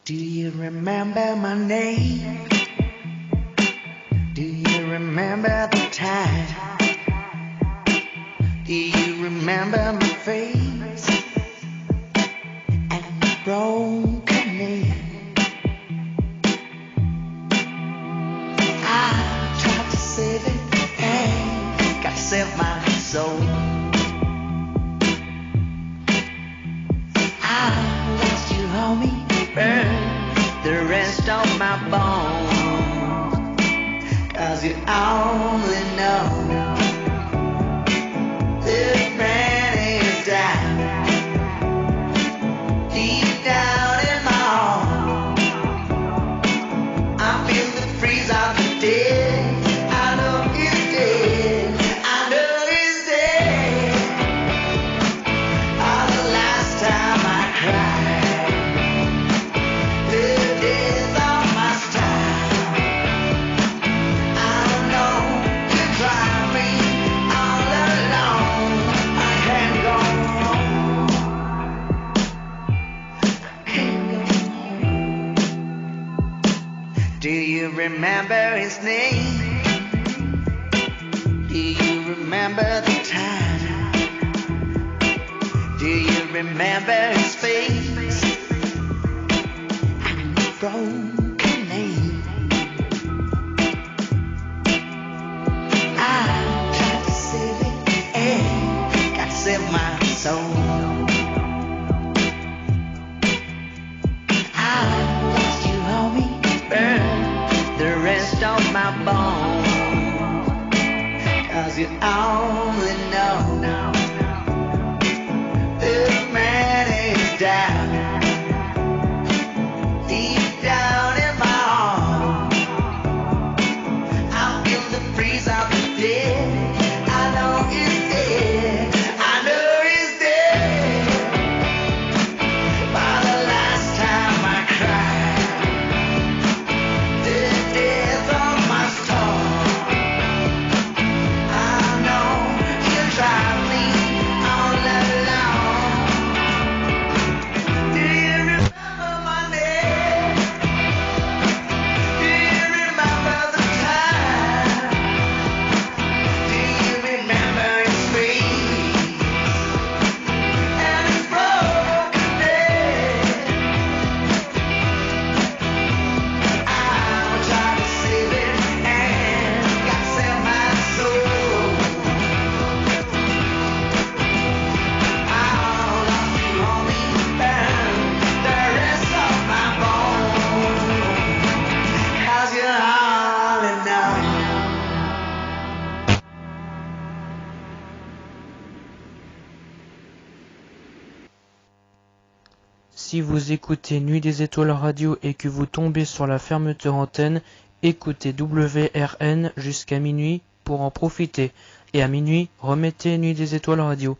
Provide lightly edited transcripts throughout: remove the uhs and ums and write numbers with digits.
Do you remember my name? Do you remember the time? Do you remember my face and my broken name? I tried to save it and gotta save my soul. I lost you, homie. Burn the rest of my bones, 'cause you only know this man is down, deep down in my heart. I feel the freeze of the dead. I know he's dead. I know he's dead. Oh, the last time I cried. Do you remember his name? Do you remember the time? Do you remember his face and the broken name? I tried to save it and got to save my soul. I lost you, homie. Burn the rest of my bones, 'cause you only know this man is down, deep down in my heart. I feel the freeze of the dead. I know he's dead. I know he's dead. For the last time I cried. Si vous écoutez Nuit des Étoiles Radio et que vous tombez sur la fermeture antenne, écoutez WRN jusqu'à minuit pour en profiter. Et à minuit, remettez Nuit des Étoiles Radio.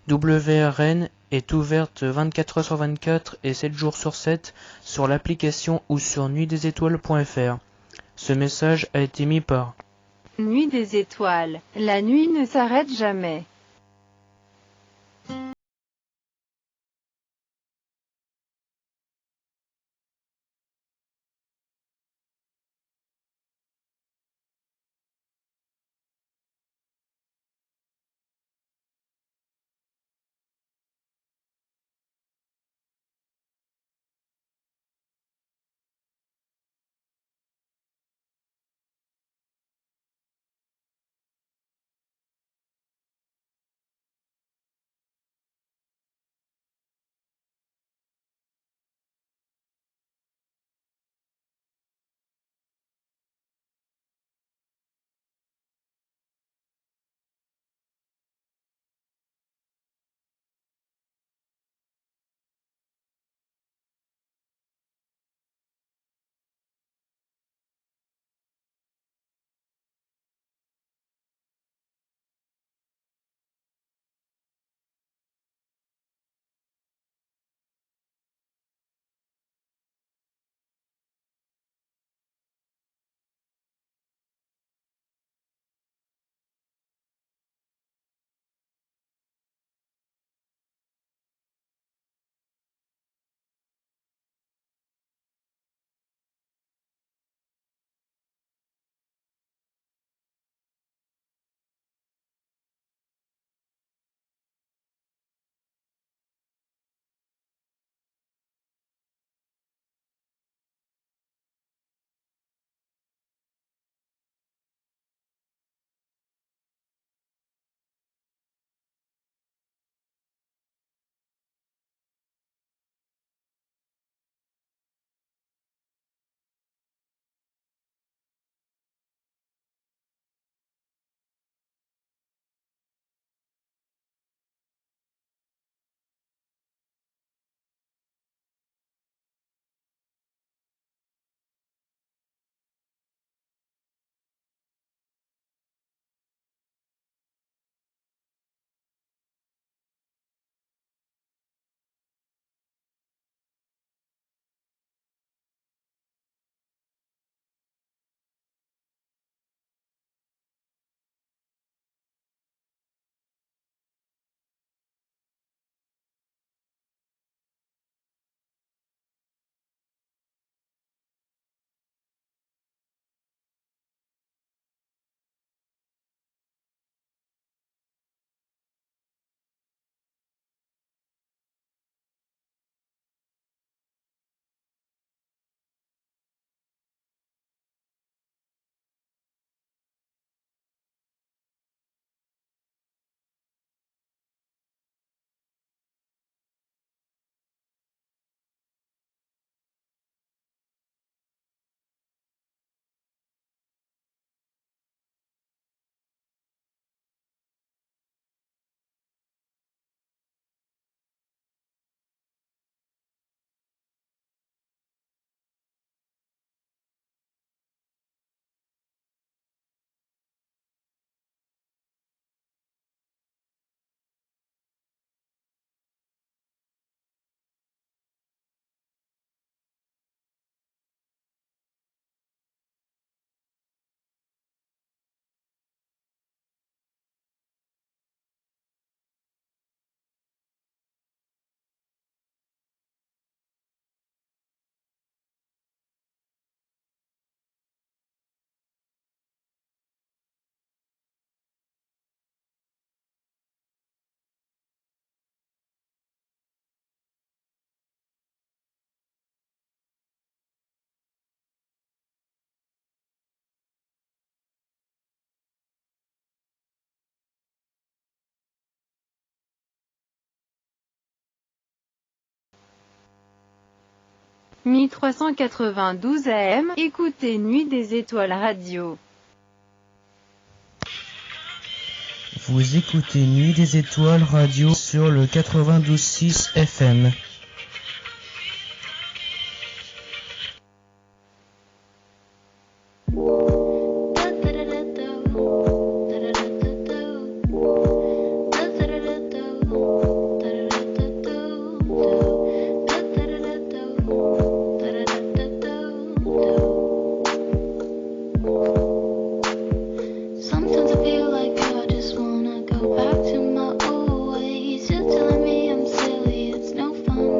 WRN est ouverte 24h sur 24 et 7 jours sur 7 sur l'application ou sur nuitdesétoiles.fr. Ce message a été mis par Nuit des Étoiles. La nuit ne s'arrête jamais. 1392 AM, écoutez Nuit des Étoiles Radio. Vous écoutez Nuit des Étoiles Radio sur le 92.6 FM. Back to my old ways, you're telling me I'm silly, it's no fun.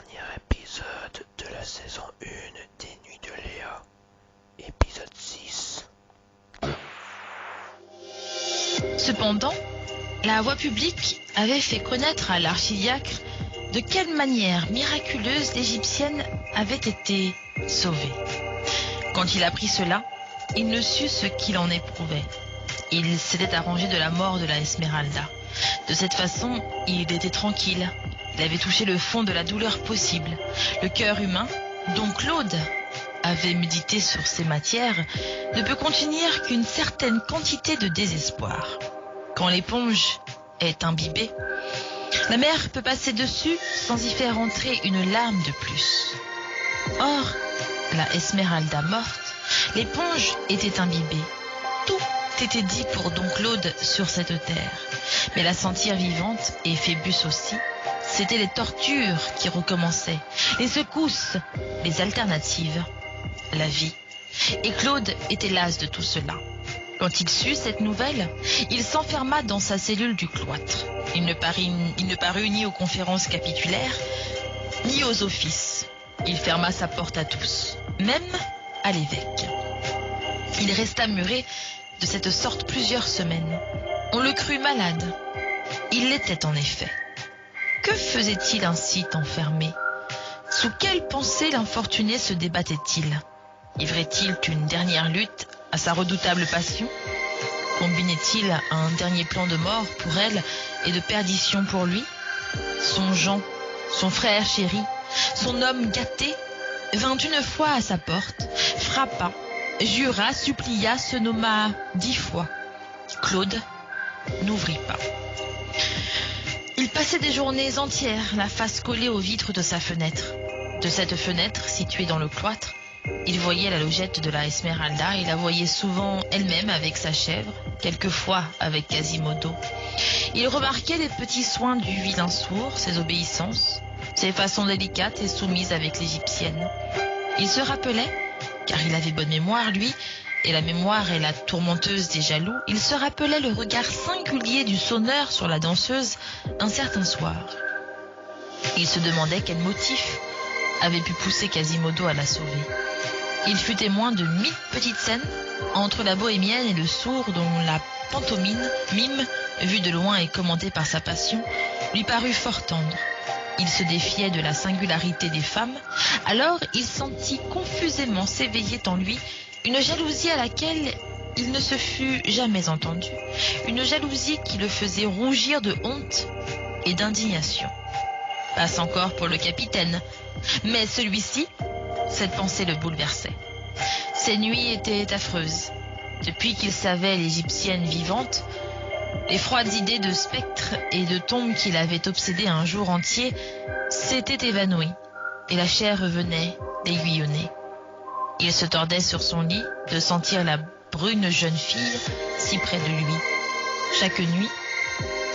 dernier épisode de la saison 1 des Nuits de Léa, épisode 6. Cependant, la voix publique avait fait connaître à l'archidiacre de quelle manière miraculeuse l'Égyptienne avait été sauvée. Quand il apprit cela, il ne sut ce qu'il en éprouvait. Il s'était arrangé de la mort de la Esmeralda. De cette façon, il était tranquille. Il avait touché le fond de la douleur possible. Le cœur humain, dont Claude avait médité sur ces matières, ne peut contenir qu'une certaine quantité de désespoir. Quand l'éponge est imbibée, la mer peut passer dessus sans y faire entrer une larme de plus. Or, la Esmeralda morte, l'éponge était imbibée. Tout était dit pour Don Claude sur cette terre. Mais la sentir vivante, et Phébus aussi, c'étaient les tortures qui recommençaient, les secousses, les alternatives, la vie. Et Claude était las de tout cela. Quand il sut cette nouvelle, il s'enferma dans sa cellule du cloître. Il ne parut ni aux conférences capitulaires, ni aux offices. Il ferma sa porte à tous, même à l'évêque. Il resta muré de cette sorte plusieurs semaines. On le crut malade. Il l'était en effet. Que faisait-il ainsi enfermé? Sous quelle pensée l'infortuné se débattait-il? Livrait-il une dernière lutte à sa redoutable passion? Combinait-il un dernier plan de mort pour elle et de perdition pour lui? Son Jean, son frère chéri, son homme gâté, vint une fois à sa porte, frappa, jura, supplia, se nomma 10 fois. Claude n'ouvrit pas. Il passait des journées entières, la face collée aux vitres de sa fenêtre. De cette fenêtre, située dans le cloître, il voyait la logette de la Esmeralda et la voyait souvent elle-même avec sa chèvre, quelquefois avec Quasimodo. Il remarquait les petits soins du vilain sourd, ses obéissances, ses façons délicates et soumises avec l'Égyptienne. Il se rappelait, car il avait bonne mémoire, lui, et la mémoire est la tourmenteuse des jaloux, il se rappelait le regard singulier du sonneur sur la danseuse un certain soir. Il se demandait quel motif avait pu pousser Quasimodo à la sauver. Il fut témoin de 1000 petites scènes entre la bohémienne et le sourd dont la pantomime, vue de loin et commentée par sa passion, lui parut fort tendre. Il se défiait de la singularité des femmes, alors il sentit confusément s'éveiller en lui une jalousie à laquelle il ne se fût jamais entendu, une jalousie qui le faisait rougir de honte et d'indignation. Passe encore pour le capitaine, mais celui-ci, cette pensée le bouleversait. Ses nuits étaient affreuses. Depuis qu'il savait l'Égyptienne vivante, les froides idées de spectres et de tombes qui l'avaient obsédé un jour entier s'étaient évanouies, et la chair revenait l'aiguillonner. Il se tordait sur son lit de sentir la brune jeune fille si près de lui. Chaque nuit,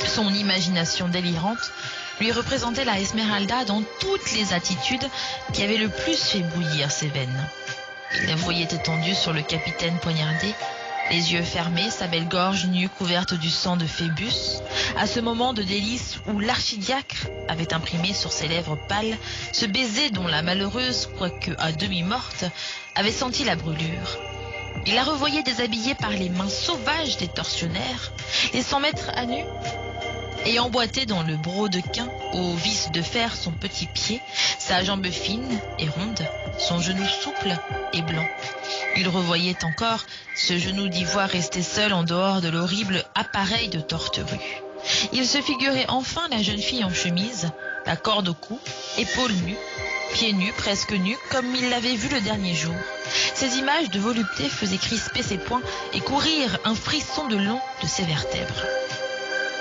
son imagination délirante lui représentait la Esmeralda dans toutes les attitudes qui avaient le plus fait bouillir ses veines. Il la voyait étendue sur le capitaine poignardé, les yeux fermés, sa belle gorge nue couverte du sang de Phébus, à ce moment de délice où l'archidiacre avait imprimé sur ses lèvres pâles ce baiser dont la malheureuse, quoique à demi morte, avait senti la brûlure. Il la revoyait déshabillée par les mains sauvages des tortionnaires, laissant mettre à nu et emboîter dans le brodequin aux vis de fer son petit pied, sa jambe fine et ronde, son genou souple et blanc. Il revoyait encore ce genou d'ivoire resté seul en dehors de l'horrible appareil de torterue. Il se figurait enfin la jeune fille en chemise, la corde au cou, épaules nues, pieds nus, presque nus, comme il l'avait vu le dernier jour. Ces images de volupté faisaient crisper ses poings et courir un frisson de long de ses vertèbres.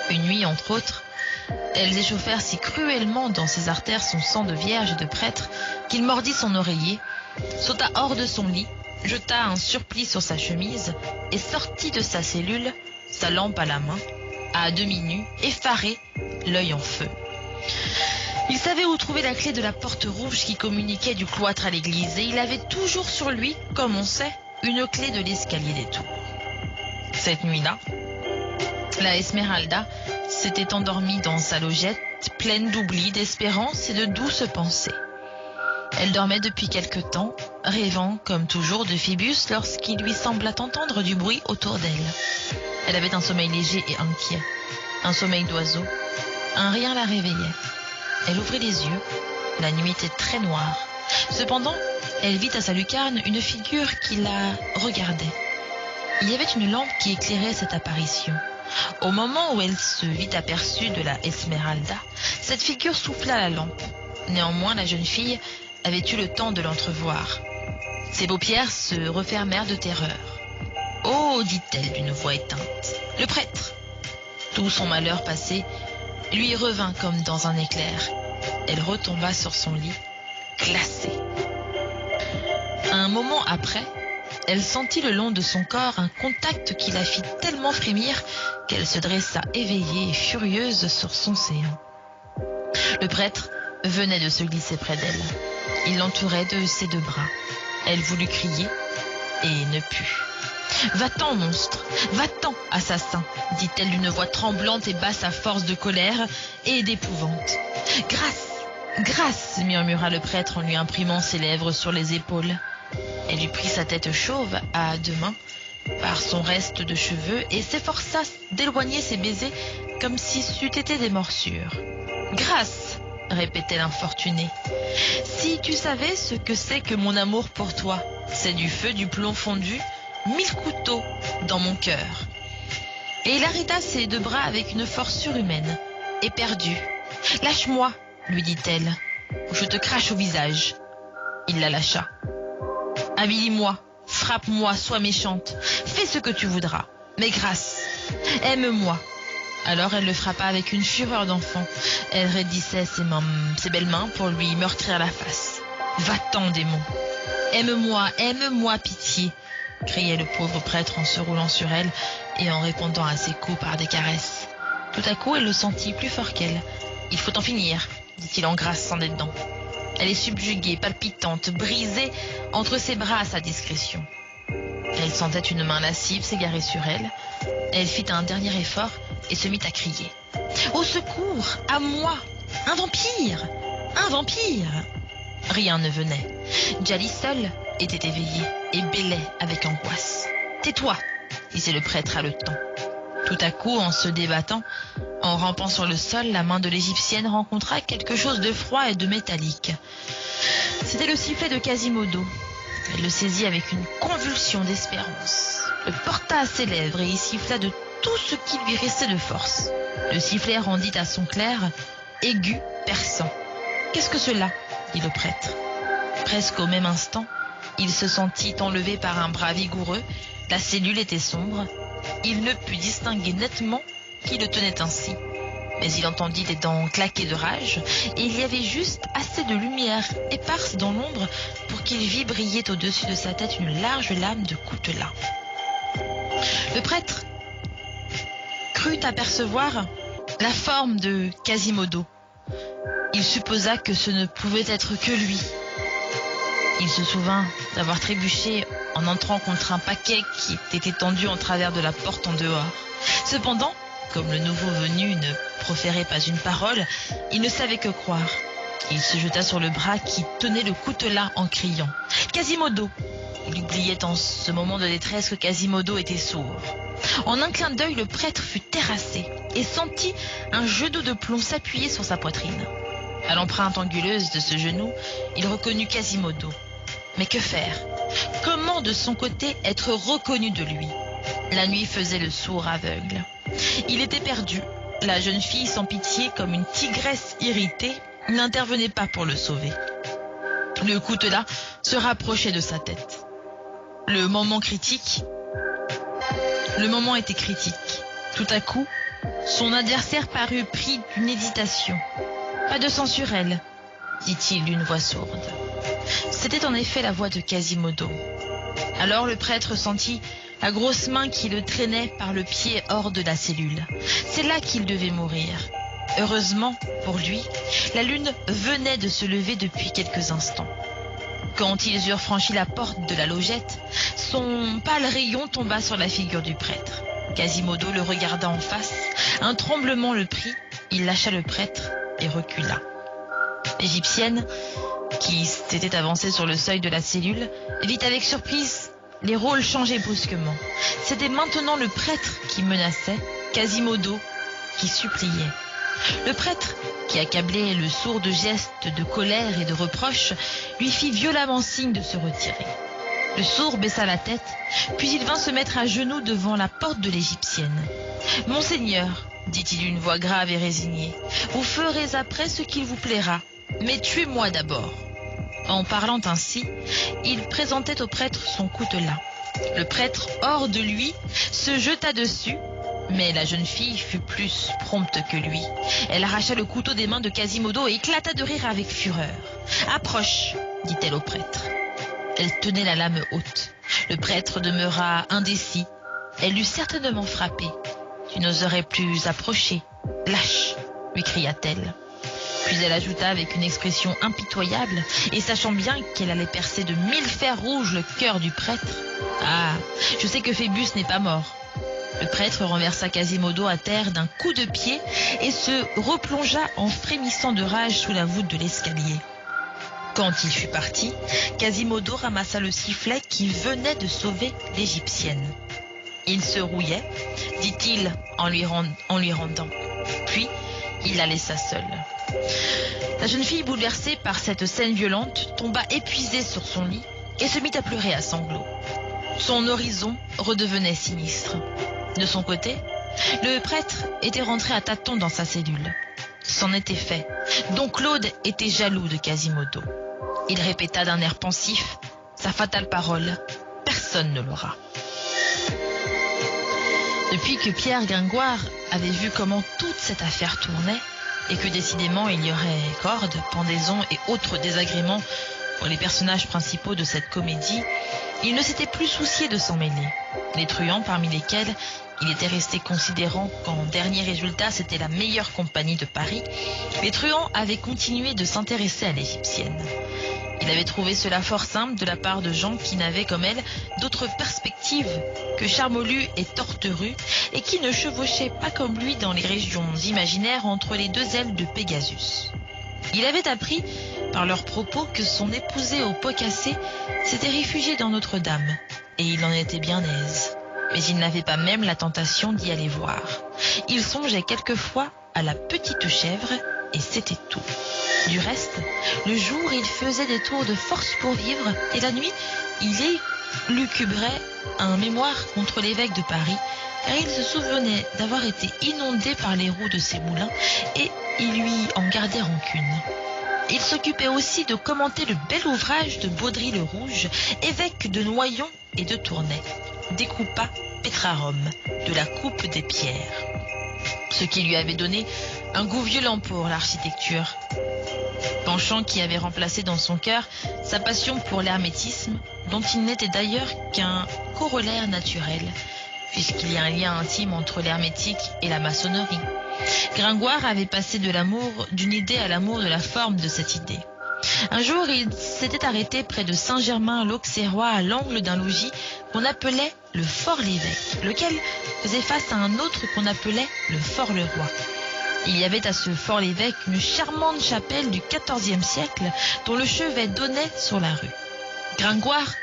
Une nuit, entre autres, elles échauffèrent si cruellement dans ses artères son sang de vierge et de prêtre qu'il mordit son oreiller, sauta hors de son lit, jeta un surplis sur sa chemise et sortit de sa cellule, sa lampe à la main, à demi nu, effaré, l'œil en feu. Il savait où trouver la clé de la porte rouge qui communiquait du cloître à l'église, et il avait toujours sur lui, comme on sait, une clé de l'escalier des tours. Cette nuit-là, la Esmeralda s'était endormie dans sa logette, pleine d'oubli, d'espérance et de douces pensées. Elle dormait depuis quelque temps, rêvant, comme toujours, de Phébus lorsqu'il lui sembla entendre du bruit autour d'elle. Elle avait un sommeil léger et inquiet, un sommeil d'oiseau. Un rien la réveillait. Elle ouvrit les yeux. La nuit était très noire. Cependant, elle vit à sa lucarne une figure qui la regardait. Il y avait une lampe qui éclairait cette apparition. Au moment où elle se vit aperçue de la Esmeralda, cette figure souffla la lampe. Néanmoins, la jeune fille avait eu le temps de l'entrevoir. Ses paupières se refermèrent de terreur. « Oh » dit-elle d'une voix éteinte. « Le prêtre !» Tout son malheur passé lui revint comme dans un éclair. Elle retomba sur son lit, glacée. Un moment après, elle sentit le long de son corps un contact qui la fit tellement frémir qu'elle se dressa éveillée et furieuse sur son séant. Le prêtre venait de se glisser près d'elle. Il l'entourait de ses deux bras. Elle voulut crier et ne put. « Va-t'en, monstre, va-t'en, assassin !» dit-elle d'une voix tremblante et basse à force de colère et d'épouvante. « Grâce, grâce !» murmura le prêtre en lui imprimant ses lèvres sur les épaules. Elle lui prit sa tête chauve à deux mains par son reste de cheveux et s'efforça d'éloigner ses baisers comme si c'eût été des morsures. « Grâce !» répétait l'infortuné. « Si tu savais ce que c'est que mon amour pour toi, c'est du feu, du plomb fondu, 1000 couteaux dans mon cœur. » Et il arrêta ses deux bras avec une force surhumaine, éperdue. « Lâche-moi !» lui dit-elle, « ou je te crache au visage. » Il la lâcha. « Humilie-moi, frappe-moi, sois méchante, fais ce que tu voudras, mais grâce, aime-moi. » Alors elle le frappa avec une fureur d'enfant. Elle raidissait ses belles mains pour lui meurtrir la face. « Va-t'en, démon ! Aime-moi, pitié !» criait le pauvre prêtre en se roulant sur elle et en répondant à ses coups par des caresses. Tout à coup, elle le sentit plus fort qu'elle. « Il faut en finir !» dit-il en grinçant des dents. Elle est subjuguée, palpitante, brisée entre ses bras à sa discrétion. Elle sentait une main lascive s'égarer sur elle. Elle fit un dernier effort et se mit à crier. « Au secours! À moi! Un vampire! Un vampire !» Rien ne venait. Djali seul était éveillé et bêlait avec angoisse. « Tais-toi !» disait le prêtre haletant. Tout à coup, en se débattant, en rampant sur le sol, la main de l'Égyptienne rencontra quelque chose de froid et de métallique. C'était le sifflet de Quasimodo. Elle le saisit avec une convulsion d'espérance, le porta à ses lèvres et y siffla de tout ce qui lui restait de force. Le sifflet rendit à son clair, aigu, perçant. « Qu'est-ce que cela ?» dit le prêtre. Presque au même instant, il se sentit enlevé par un bras vigoureux. La cellule était sombre. Il ne put distinguer nettement qui le tenait ainsi. Mais il entendit des dents claquer de rage, et il y avait juste assez de lumière éparse dans l'ombre pour qu'il vît briller au-dessus de sa tête une large lame de coutelas. Le prêtre crut apercevoir la forme de Quasimodo. Il supposa que ce ne pouvait être que lui. Il se souvint d'avoir trébuché en entrant contre un paquet qui était étendu en travers de la porte en dehors. Cependant, comme le nouveau venu ne proférait pas une parole, il ne savait que croire. Il se jeta sur le bras qui tenait le coutelas en criant « Quasimodo !» Il oubliait en ce moment de détresse que Quasimodo était sourd. En un clin d'œil, le prêtre fut terrassé et sentit un genou de plomb s'appuyer sur sa poitrine. À l'empreinte anguleuse de ce genou, il reconnut Quasimodo. Mais que faire? Comment de son côté être reconnu de lui? La nuit faisait le sourd aveugle. Il était perdu. La jeune fille, sans pitié, comme une tigresse irritée, n'intervenait pas pour le sauver. Le coutelas se rapprochait de sa tête. Le moment était critique. Tout à coup, son adversaire parut pris d'une hésitation. « Pas de sang sur elle », dit-il d'une voix sourde. C'était en effet la voix de Quasimodo. Alors le prêtre sentit la grosse main qui le traînait par le pied hors de la cellule. C'est là qu'il devait mourir. Heureusement, pour lui, la lune venait de se lever depuis quelques instants. Quand ils eurent franchi la porte de la logette, son pâle rayon tomba sur la figure du prêtre. Quasimodo le regarda en face, un tremblement le prit, il lâcha le prêtre et recula. L'Égyptienne, qui s'était avancée sur le seuil de la cellule, vit avec surprise les rôles changer brusquement. C'était maintenant le prêtre qui menaçait, Quasimodo qui suppliait. Le prêtre, qui accablait le sourd de gestes de colère et de reproche, lui fit violemment signe de se retirer. Le sourd baissa la tête, puis il vint se mettre à genoux devant la porte de l'Égyptienne. « Monseigneur, dit-il d'une voix grave et résignée, vous ferez après ce qu'il vous plaira, mais tuez-moi d'abord. » En parlant ainsi, il présentait au prêtre son coutelas. Le prêtre, hors de lui, se jeta dessus, mais la jeune fille fut plus prompte que lui. Elle arracha le couteau des mains de Quasimodo et éclata de rire avec fureur. « Approche, dit-elle au prêtre. » Elle tenait la lame haute. Le prêtre demeura indécis. Elle l'eût certainement frappé. « Tu n'oserais plus approcher. Lâche, lui cria-t-elle. Puis elle ajouta avec une expression impitoyable, et sachant bien qu'elle allait percer de 1000 fers rouges le cœur du prêtre. « Ah, je sais que Phébus n'est pas mort. » Le prêtre renversa Quasimodo à terre d'un coup de pied et se replongea en frémissant de rage sous la voûte de l'escalier. Quand il fut parti, Quasimodo ramassa le sifflet qui venait de sauver l'Égyptienne. Il se rouillait, dit-il en lui rendant. Puis, il la laissa seule. La jeune fille, bouleversée par cette scène violente, tomba épuisée sur son lit et se mit à pleurer à sanglots. Son horizon redevenait sinistre. De son côté, le prêtre était rentré à tâtons dans sa cellule. C'en était fait. Don Claude était jaloux de Quasimodo. Il répéta d'un air pensif sa fatale parole. Personne ne l'aura. Depuis que Pierre Gringoire avait vu comment toute cette affaire tournait, et que décidément il y aurait cordes, pendaisons et autres désagréments pour les personnages principaux de cette comédie, il ne s'était plus soucié de s'en mêler. Les truands, parmi lesquels il était resté considérant qu'en dernier résultat c'était la meilleure compagnie de Paris, les truands avaient continué de s'intéresser à l'Égyptienne. Il avait trouvé cela fort simple de la part de gens qui n'avaient comme elle d'autres perspectives que Charmolue et Torterue et qui ne chevauchaient pas comme lui dans les régions imaginaires entre les deux ailes de Pégasus. Il avait appris par leurs propos que son épousé au pot cassé s'était réfugié dans Notre-Dame et il en était bien aise. Mais il n'avait pas même la tentation d'y aller voir. Il songeait quelquefois à la petite chèvre et c'était tout. Du reste, le jour, il faisait des tours de force pour vivre et la nuit, il élucubrait un mémoire contre l'évêque de Paris car il se souvenait d'avoir été inondé par les roues de ses moulins et il lui en gardait rancune. Il s'occupait aussi de commenter le bel ouvrage de Baudry le Rouge, évêque de Noyon et de Tournai, Découpa Petrarum, de la coupe des pierres, ce qui lui avait donné un goût violent pour l'architecture. Penchant qui avait remplacé dans son cœur sa passion pour l'hermétisme, dont il n'était d'ailleurs qu'un corollaire naturel, puisqu'il y a un lien intime entre l'hermétique et la maçonnerie. Gringoire avait passé de l'amour d'une idée à l'amour de la forme de cette idée. Un jour, il s'était arrêté près de Saint-Germain-l'Auxerrois à l'angle d'un logis qu'on appelait le Fort-l'Évêque, lequel faisait face à un autre qu'on appelait le Fort-le-Roi. Il y avait à ce Fort-l'Évêque une charmante chapelle du XIVe siècle dont le chevet donnait sur la rue. Gringoire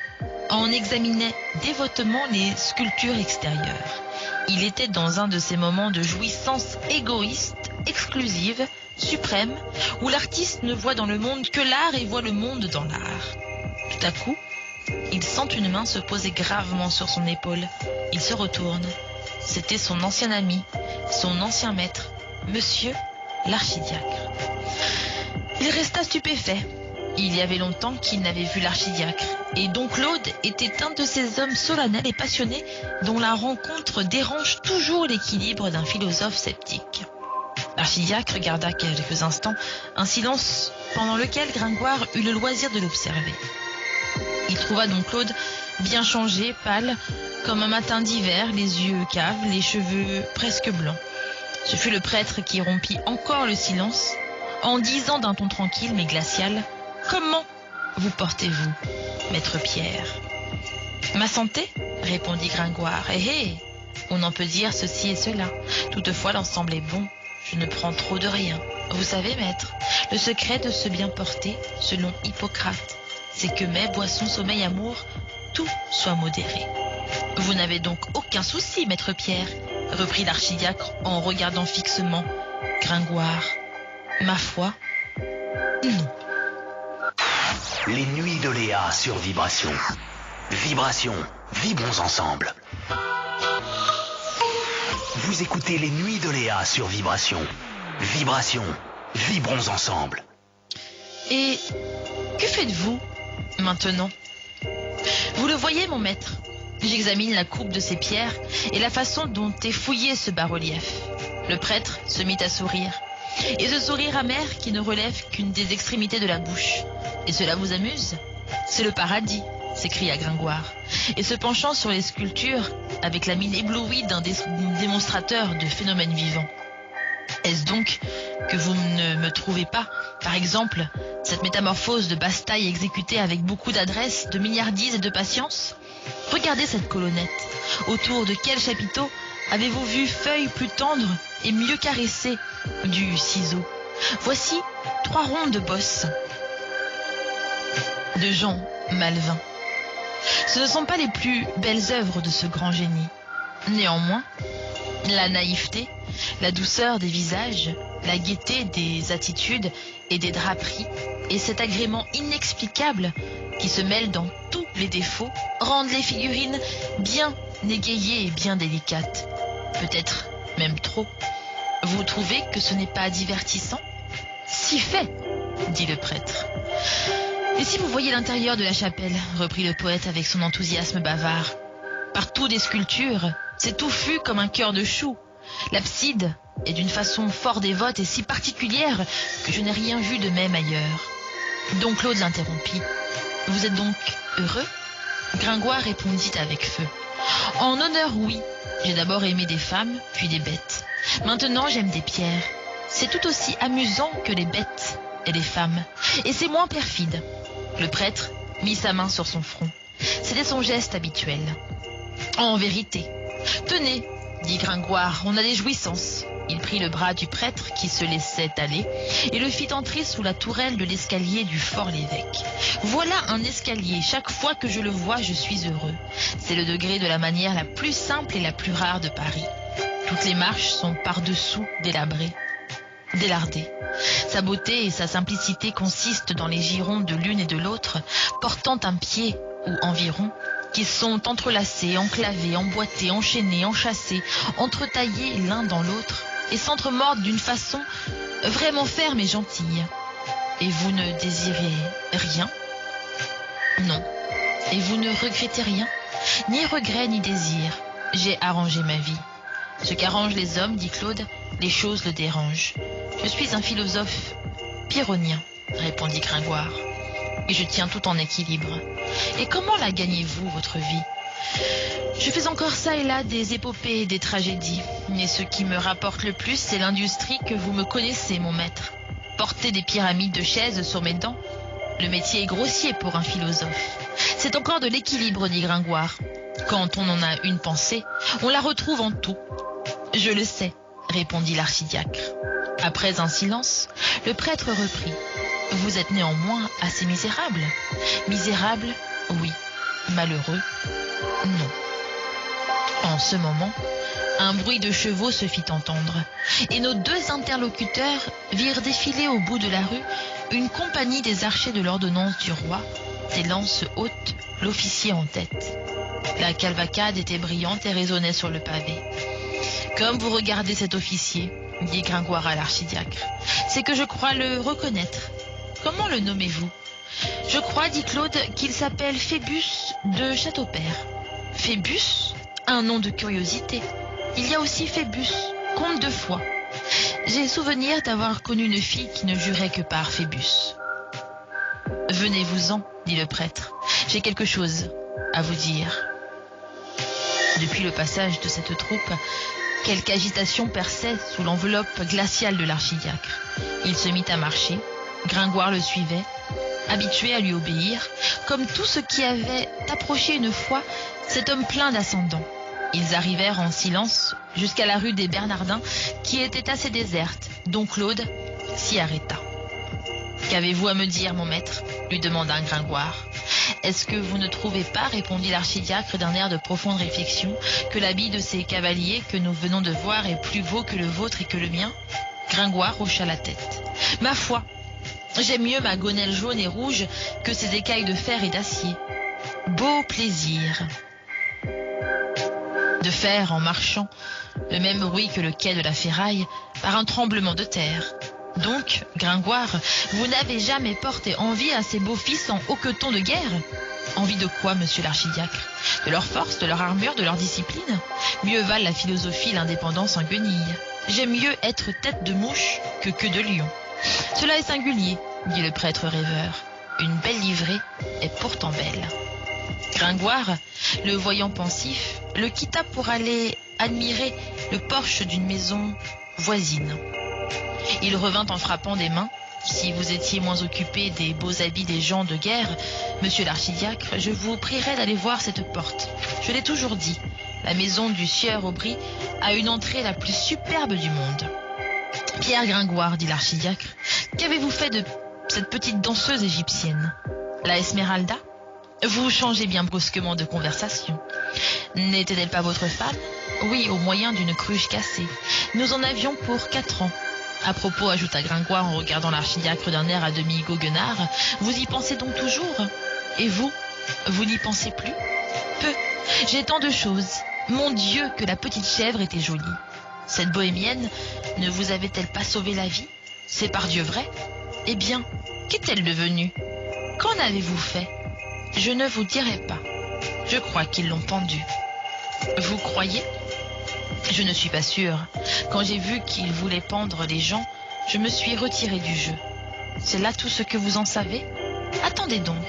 en examinait dévotement les sculptures extérieures. Il était dans un de ces moments de jouissance égoïste, exclusive, suprême, où l'artiste ne voit dans le monde que l'art et voit le monde dans l'art. Tout à coup, il sent une main se poser gravement sur son épaule. Il se retourne. C'était son ancien ami, son ancien maître, Monsieur l'archidiacre. Il resta stupéfait. Il y avait longtemps qu'il n'avait vu l'archidiacre, et Don Claude était un de ces hommes solennels et passionnés dont la rencontre dérange toujours l'équilibre d'un philosophe sceptique. L'archidiacre garda quelques instants un silence pendant lequel Gringoire eut le loisir de l'observer. Il trouva Don Claude bien changé, pâle, comme un matin d'hiver, les yeux caves, les cheveux presque blancs. Ce fut le prêtre qui rompit encore le silence en disant d'un ton tranquille mais glacial: « Comment vous portez-vous, maître Pierre ?»« Ma santé ?» répondit Gringoire. « Eh, On en peut dire ceci et cela. Toutefois, l'ensemble est bon. Je ne prends trop de rien. Vous savez, maître, le secret de se bien porter, selon Hippocrate, c'est que mets, boisson, sommeil, amour, tout soit modéré. Vous n'avez donc aucun souci, maître Pierre, reprit l'archidiacre en regardant fixement Gringoire. Ma foi, non. Les nuits de Léa sur Vibration. Vibration, vibrons ensemble. Vous écoutez les nuits de Léa sur Vibration. Vibration, vibrons ensemble. Et que faites-vous maintenant? Vous le voyez, mon maître? J'examine la coupe de ces pierres et la façon dont est fouillé ce bas-relief. Le prêtre se mit à sourire. Et ce sourire amer qui ne relève qu'une des extrémités de la bouche. Et cela vous amuse? C'est le paradis, s'écria Gringoire. Et se penchant sur les sculptures, avec la mine éblouie d'un démonstrateur de phénomènes vivants. Est-ce donc que vous ne me trouvez pas, par exemple, cette métamorphose de basse-taille exécutée avec beaucoup d'adresse, de milliardise et de patience? Regardez cette colonnette. Autour de quel chapiteau avez-vous vu feuilles plus tendres et mieux caressées du ciseau? Voici 3 rondes de bosses de Jean Malvin. Ce ne sont pas les plus belles œuvres de ce grand génie. Néanmoins, la naïveté, la douceur des visages, la gaieté des attitudes et des draperies, et cet agrément inexplicable qui se mêle dans tous les défauts, rendent les figurines bien égayées et bien délicates. Peut-être même trop. Vous trouvez que ce n'est pas divertissant? Si fait, dit le prêtre. Et si vous voyez l'intérieur de la chapelle, reprit le poète avec son enthousiasme bavard, partout des sculptures, c'est touffu comme un cœur de chou. L'abside est d'une façon fort dévote et si particulière que je n'ai rien vu de même ailleurs. Don Claude l'interrompit. Vous êtes donc heureux? Gringoire répondit avec feu. En honneur, oui. J'ai d'abord aimé des femmes, puis des bêtes. Maintenant, j'aime des pierres. C'est tout aussi amusant que les bêtes et les femmes. Et c'est moins perfide. Le prêtre mit sa main sur son front. C'était son geste habituel. En vérité. Tenez, dit Gringoire, on a des jouissances. Il prit le bras du prêtre qui se laissait aller et le fit entrer sous la tourelle de l'escalier du Fort-l'Évêque. Voilà un escalier, chaque fois que je le vois, je suis heureux. C'est le degré de la manière la plus simple et la plus rare de Paris. Toutes les marches sont par-dessous délardées. Sa beauté et sa simplicité consistent dans les girons de l'une et de l'autre, portant un pied ou environ, qui sont entrelacés, enclavés, emboîtés, enchaînés, enchâssés, entretaillés l'un dans l'autre, et s'entremordent d'une façon vraiment ferme et gentille. Et vous ne désirez rien? Non. Et vous ne regrettez rien? Ni regret ni désir. J'ai arrangé ma vie. Ce qu'arrangent les hommes, dit Claude, les choses le dérangent. Je suis un philosophe pyrrhonien, répondit Gringoire, et je tiens tout en équilibre. Et comment la gagnez-vous, votre vie? Je fais encore ça et là des épopées et des tragédies. Mais ce qui me rapporte le plus, c'est l'industrie que vous me connaissez, mon maître. Porter des pyramides de chaises sur mes dents. Le métier est grossier pour un philosophe. C'est encore de l'équilibre, dit Gringoire. Quand on en a une pensée, on la retrouve en tout. Je le sais, répondit l'archidiacre. Après un silence, le prêtre reprit. Vous êtes néanmoins assez misérable. Misérable, oui. Malheureux, non. En ce moment, un bruit de chevaux se fit entendre, et nos 2 interlocuteurs virent défiler au bout de la rue une compagnie des archers de l'ordonnance du roi, des lances hautes, l'officier en tête. La cavalcade était brillante et résonnait sur le pavé. Comme vous regardez cet officier, dit Gringoire à l'archidiacre, c'est que je crois le reconnaître. Comment le nommez-vous? Je crois, dit Claude, qu'il s'appelle Phébus de Châteaupers. Phébus? Un nom de curiosité. Il y a aussi Phébus, comte de Foix. J'ai souvenir d'avoir connu une fille qui ne jurait que par Phébus. Venez-vous-en, dit le prêtre. J'ai quelque chose à vous dire. Depuis le passage de cette troupe, quelque agitation perçait sous l'enveloppe glaciale de l'archidiacre. Il se mit à marcher. Gringoire le suivait, habitué à lui obéir. Comme tout ce qui avait approché une fois, cet homme plein d'ascendant. Ils arrivèrent en silence jusqu'à la rue des Bernardins, qui était assez déserte, dont Claude s'y arrêta. « Qu'avez-vous à me dire, mon maître ?» lui demanda Gringoire. « Est-ce que vous ne trouvez pas, répondit l'archidiacre d'un air de profonde réflexion, que l'habit de ces cavaliers que nous venons de voir est plus beau que le vôtre et que le mien ?» Gringoire hocha la tête. « Ma foi, j'aime mieux ma gonelle jaune et rouge que ces écailles de fer et d'acier. Beau plaisir de faire en marchant le même bruit que le quai de la ferraille par un tremblement de terre. Donc, Gringoire, vous n'avez jamais porté envie à ces beaux fils en hoquetons de guerre? Envie de quoi, monsieur l'archidiacre? De leur force, de leur armure, de leur discipline? Mieux valent la philosophie et l'indépendance en guenilles. J'aime mieux être tête de mouche que queue de lion. Cela est singulier, dit le prêtre rêveur. Une belle livrée est pourtant belle. Gringoire, le voyant pensif, le quitta pour aller admirer le porche d'une maison voisine. Il revint en frappant des mains. Si vous étiez moins occupé des beaux habits des gens de guerre, monsieur l'archidiacre, je vous prierais d'aller voir cette porte. Je l'ai toujours dit, la maison du sieur Aubry a une entrée la plus superbe du monde. Pierre Gringoire, dit l'archidiacre, qu'avez-vous fait de cette petite danseuse égyptienne? La Esmeralda? Vous changez bien brusquement de conversation. N'était-elle pas votre femme? Oui, au moyen d'une cruche cassée. Nous en avions pour 4 ans. À propos, ajouta Gringoire en regardant l'archidiacre d'un air à demi goguenard, vous y pensez donc toujours? Et vous? Vous n'y pensez plus? Peu. J'ai tant de choses. Mon Dieu, que la petite chèvre était jolie. Cette bohémienne ne vous avait-elle pas sauvé la vie? C'est par Dieu vrai. Eh bien, qu'est-elle devenue? Qu'en avez-vous fait? Je ne vous dirai pas. Je crois qu'ils l'ont pendue. Vous croyez? Je ne suis pas sûre. Quand j'ai vu qu'ils voulaient pendre les gens, je me suis retirée du jeu. C'est là tout ce que vous en savez? Attendez donc.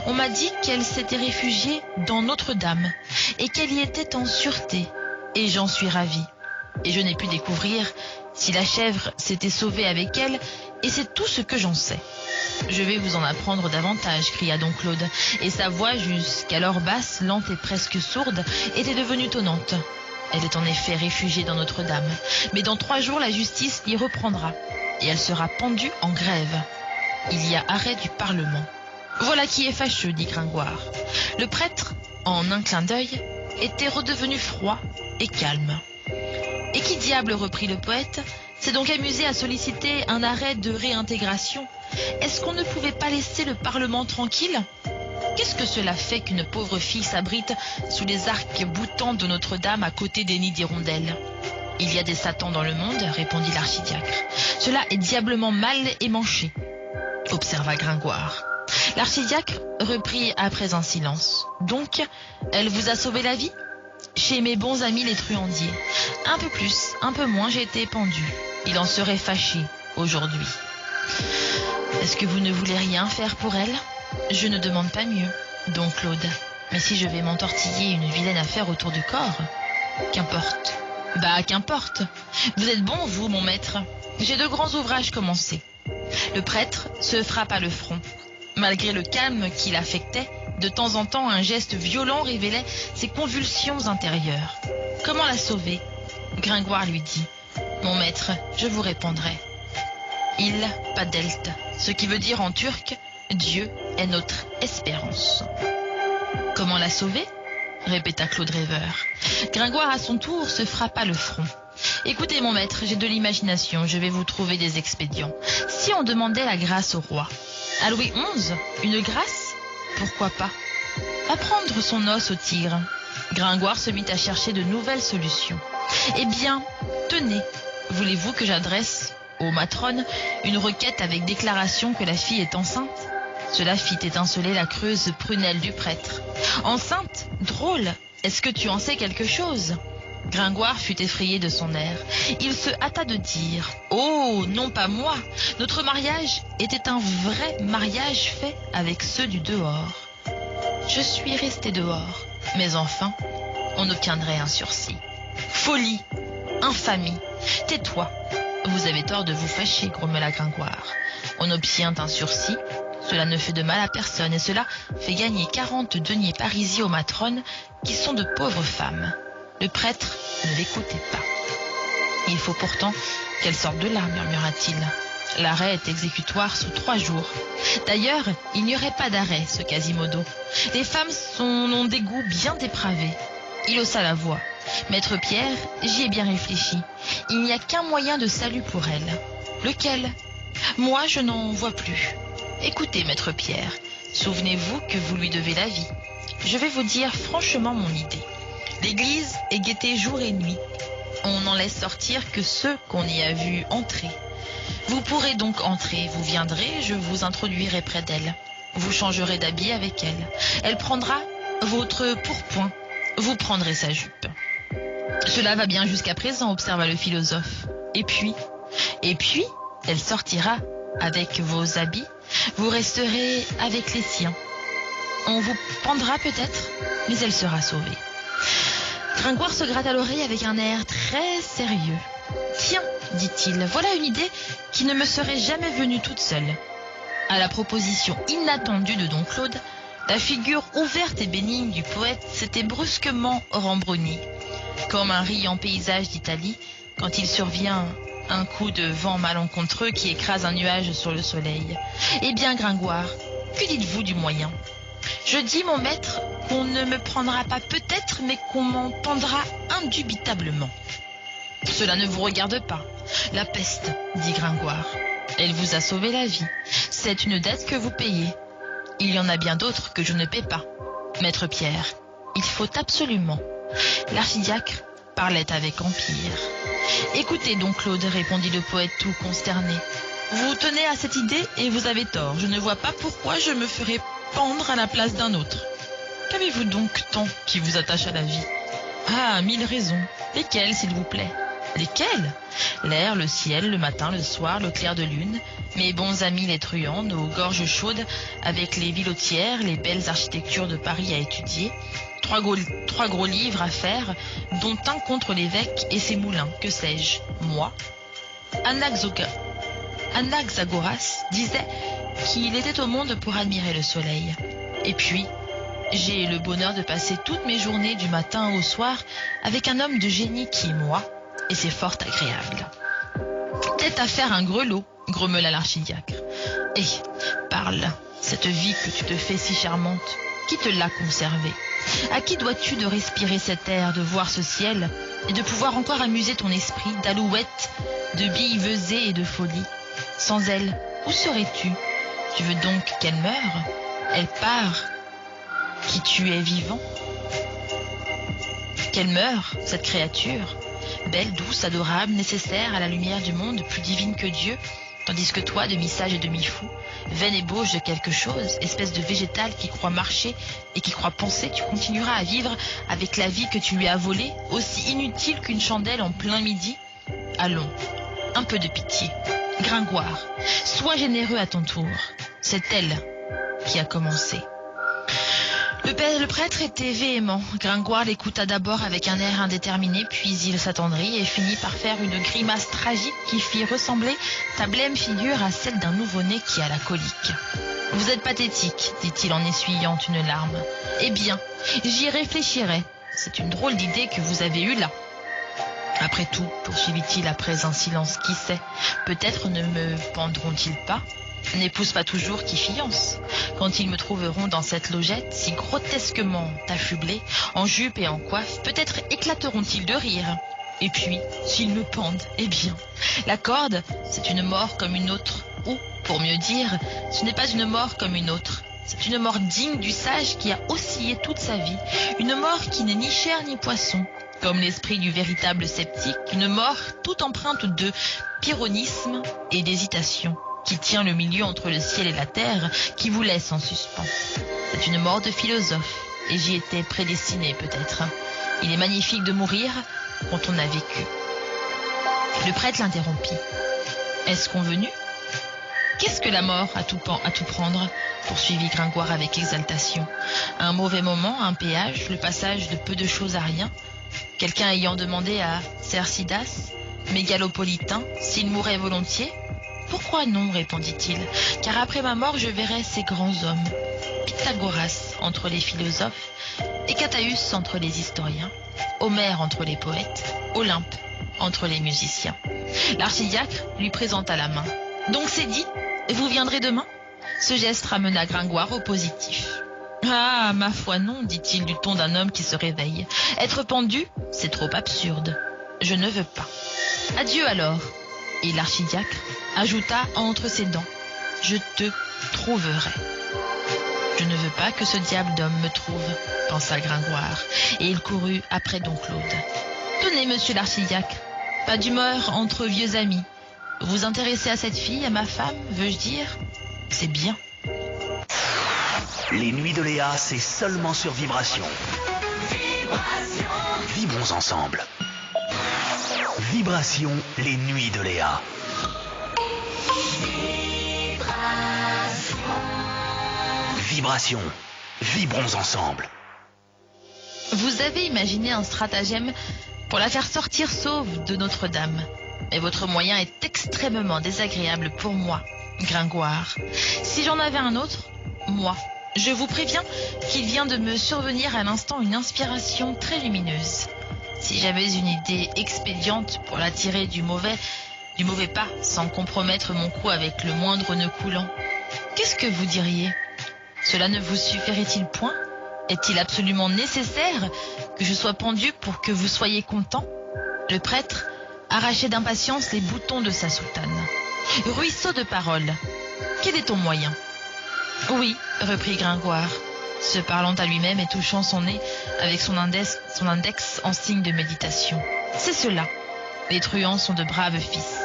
On m'a dit qu'elle s'était réfugiée dans Notre-Dame et qu'elle y était en sûreté. Et j'en suis ravie. Et je n'ai pu découvrir si la chèvre s'était sauvée avec elle, et c'est tout ce que j'en sais. Je vais vous en apprendre davantage, cria donc Claude, et sa voix, jusqu'alors basse, lente et presque sourde, était devenue tonnante. Elle est en effet réfugiée dans Notre-Dame, mais dans 3 jours la justice l'y reprendra, et elle sera pendue en grève. Il y a arrêt du Parlement. Voilà qui est fâcheux, dit Gringoire. Le prêtre, en un clin d'œil, était redevenu froid et calme. Et qui diable, reprit le poète, s'est donc amusé à solliciter un arrêt de réintégration? Est-ce qu'on ne pouvait pas laisser le Parlement tranquille? Qu'est-ce que cela fait qu'une pauvre fille s'abrite sous les arcs boutants de Notre-Dame à côté des nids d'hirondelles? Il y a des satans dans le monde, répondit l'archidiacre. Cela est diablement mal émanché, observa Gringoire. L'archidiacre reprit après un silence. Donc, elle vous a sauvé la vie? Chez mes bons amis les truandiers. Un peu plus, un peu moins, j'ai été pendu. Il en serait fâché aujourd'hui. Est-ce que vous ne voulez rien faire pour elle? Je ne demande pas mieux, donc Claude. Mais si je vais m'entortiller une vilaine affaire autour du corps, qu'importe. Bah, qu'importe. Vous êtes bon, vous, mon maître. J'ai de grands ouvrages commencés. Le prêtre se frappa le front. Malgré le calme qu'il affectait, de temps en temps, un geste violent révélait ses convulsions intérieures. Comment la sauver? Gringoire lui dit. Mon maître, je vous répondrai. Il padelt, ce qui veut dire en turc, Dieu est notre espérance. Comment la sauver? Répéta Claude rêveur. Gringoire à son tour se frappa le front. Écoutez mon maître, j'ai de l'imagination, je vais vous trouver des expédients. Si on demandait la grâce au roi? À Louis XI, une grâce? Pourquoi pas? Apprendre son os au tigre. Gringoire se mit à chercher de nouvelles solutions. Eh bien, tenez, voulez-vous que j'adresse aux matrones une requête avec déclaration que la fille est enceinte? Cela fit étinceler la creuse prunelle du prêtre. Enceinte? Drôle! Est-ce que tu en sais quelque chose? Gringoire fut effrayé de son air. Il se hâta de dire « Oh, non pas moi! Notre mariage était un vrai mariage fait avec ceux du dehors. Je suis resté dehors, mais enfin, on obtiendrait un sursis. Folie! Infamie! Tais-toi! Vous avez tort de vous fâcher, grommela Gringoire. On obtient un sursis, cela ne fait de mal à personne, et cela fait gagner 40 deniers parisis aux matrones, qui sont de pauvres femmes. Le prêtre ne l'écoutait pas. « Il faut pourtant qu'elle sorte de là, murmura-t-il. L'arrêt est exécutoire sous 3 jours. D'ailleurs, il n'y aurait pas d'arrêt, ce Quasimodo. Les femmes ont des goûts bien dépravés. » Il haussa la voix. « Maître Pierre, j'y ai bien réfléchi. Il n'y a qu'un moyen de salut pour elle. Lequel ? Moi, je n'en vois plus. Écoutez, Maître Pierre, souvenez-vous que vous lui devez la vie. Je vais vous dire franchement mon idée. L'église est guettée jour et nuit. On n'en laisse sortir que ceux qu'on y a vus entrer. Vous pourrez donc entrer, vous viendrez, je vous introduirai près d'elle. Vous changerez d'habit avec elle. Elle prendra votre pourpoint. Vous prendrez sa jupe. Cela va bien jusqu'à présent, observa le philosophe. Et puis, elle sortira avec vos habits. Vous resterez avec les siens. On vous pendra peut-être, mais elle sera sauvée. Gringoire se gratta l'oreille avec un air très sérieux. « Tiens, dit-il, voilà une idée qui ne me serait jamais venue toute seule. » À la proposition inattendue de Don Claude, la figure ouverte et bénigne du poète s'était brusquement rembrunie, comme un riant paysage d'Italie quand il survient un coup de vent malencontreux qui écrase un nuage sur le soleil. « Eh bien, Gringoire, que dites-vous du moyen ? Je dis, mon maître, qu'on ne me prendra pas peut-être, mais qu'on m'en pendra indubitablement. » Cela ne vous regarde pas. La peste, dit Gringoire. Elle vous a sauvé la vie. C'est une dette que vous payez. Il y en a bien d'autres que je ne paie pas. Maître Pierre, il faut absolument. L'archidiacre parlait avec empire. Écoutez donc, Claude, répondit le poète tout consterné. Vous tenez à cette idée et vous avez tort. Je ne vois pas pourquoi je me ferais pendre à la place d'un autre. Qu'avez-vous donc tant qui vous attache à la vie? Ah, 1000 raisons. Lesquelles, s'il vous plaît? Lesquelles? L'air, le ciel, le matin, le soir, le clair de lune, mes bons amis les truands, nos gorges chaudes avec les vilotières, les belles architectures de Paris à étudier, trois gros livres à faire, dont un contre l'évêque et ses moulins, que sais-je, moi. Anaxagoras disait qu'il était au monde pour admirer le soleil. Et puis, j'ai le bonheur de passer toutes mes journées du matin au soir avec un homme de génie qui est moi, et c'est fort agréable. Tête à faire un grelot, grommela l'archidiacre. Eh, parle, cette vie que tu te fais si charmante, qui te l'a conservée? À qui dois-tu de respirer cet air, de voir ce ciel, et de pouvoir encore amuser ton esprit d'alouettes, de billes veusées et de folie? Sans elle, où serais-tu? Tu veux donc qu'elle meure? Elle part, qui tu es vivant? Qu'elle meure, cette créature, belle, douce, adorable, nécessaire à la lumière du monde, plus divine que Dieu, tandis que toi, demi-sage et demi-fou, vaine ébauche de quelque chose, espèce de végétal qui croit marcher et qui croit penser, tu continueras à vivre avec la vie que tu lui as volée, aussi inutile qu'une chandelle en plein midi? Allons, un peu de pitié. Gringoire, sois généreux à ton tour. C'est elle qui a commencé. Le prêtre était véhément. Gringoire l'écouta d'abord avec un air indéterminé, puis il s'attendrit et finit par faire une grimace tragique qui fit ressembler sa blême figure à celle d'un nouveau-né qui a la colique. « Vous êtes pathétique, dit-il en essuyant une larme. Eh bien, j'y réfléchirai. C'est une drôle d'idée que vous avez eue là. Après tout, poursuivit-il après un silence, qui sait, peut-être ne me pendront-ils pas? N'épouse pas toujours qui fiance. Quand ils me trouveront dans cette logette, si grotesquement affublée, en jupe et en coiffe, peut-être éclateront-ils de rire. Et puis, s'ils me pendent, eh bien, la corde, c'est une mort comme une autre. Ou, pour mieux dire, ce n'est pas une mort comme une autre. C'est une mort digne du sage qui a oscillé toute sa vie. Une mort qui n'est ni chair ni poisson. Comme l'esprit du véritable sceptique, une mort toute empreinte de pyrrhonisme et d'hésitation, qui tient le milieu entre le ciel et la terre, qui vous laisse en suspens. C'est une mort de philosophe, et j'y étais prédestiné peut-être. Il est magnifique de mourir quand on a vécu. Le prêtre l'interrompit. Est-ce convenu? Qu'est-ce que la mort à tout prendre? Poursuivit Gringoire avec exaltation. Un mauvais moment, un péage, le passage de peu de choses à rien. Quelqu'un ayant demandé à Cercidas, mégalopolitain, s'il mourait volontiers, Pourquoi non, répondit-il, car après ma mort je verrai ces grands hommes, Pythagoras entre les philosophes, Hécataeus entre les historiens, Homère entre les poètes, Olympe entre les musiciens. L'archidiacre lui présenta la main. Donc c'est dit, vous viendrez demain? Ce geste ramena Gringoire au positif. Ah, ma foi non, dit-il du ton d'un homme qui se réveille. Être pendu, c'est trop absurde. Je ne veux pas. Adieu alors. Et l'archidiacre ajouta entre ses dents, je te trouverai. Je ne veux pas que ce diable d'homme me trouve, pensa Gringoire, et il courut après don Claude. Tenez, monsieur l'archidiacre, pas d'humeur entre vieux amis. Vous vous intéressez à cette fille, à ma femme, veux-je dire? C'est bien. Les nuits de Léa, c'est seulement sur Vibration. Vibrons ensemble. Vibration, les nuits de Léa. Vibration, vibrons ensemble. Vous avez imaginé un stratagème pour la faire sortir sauve de Notre-Dame. Mais votre moyen est extrêmement désagréable pour moi, Gringoire. Si j'en avais un autre, moi, je vous préviens qu'il vient de me survenir à l'instant une inspiration très lumineuse. Si j'avais une idée expédiente pour la tirer du mauvais pas, sans compromettre mon cou avec le moindre nœud coulant, qu'est-ce que vous diriez? Cela ne vous suffirait-il point? Est-il absolument nécessaire que je sois pendu pour que vous soyez content? Le prêtre arrachait d'impatience les boutons de sa soutane. Ruisseau de paroles. Quel est ton moyen? Oui, reprit Gringoire, se parlant à lui-même et touchant son nez avec son index en signe de méditation. C'est cela. Les truands sont de braves fils.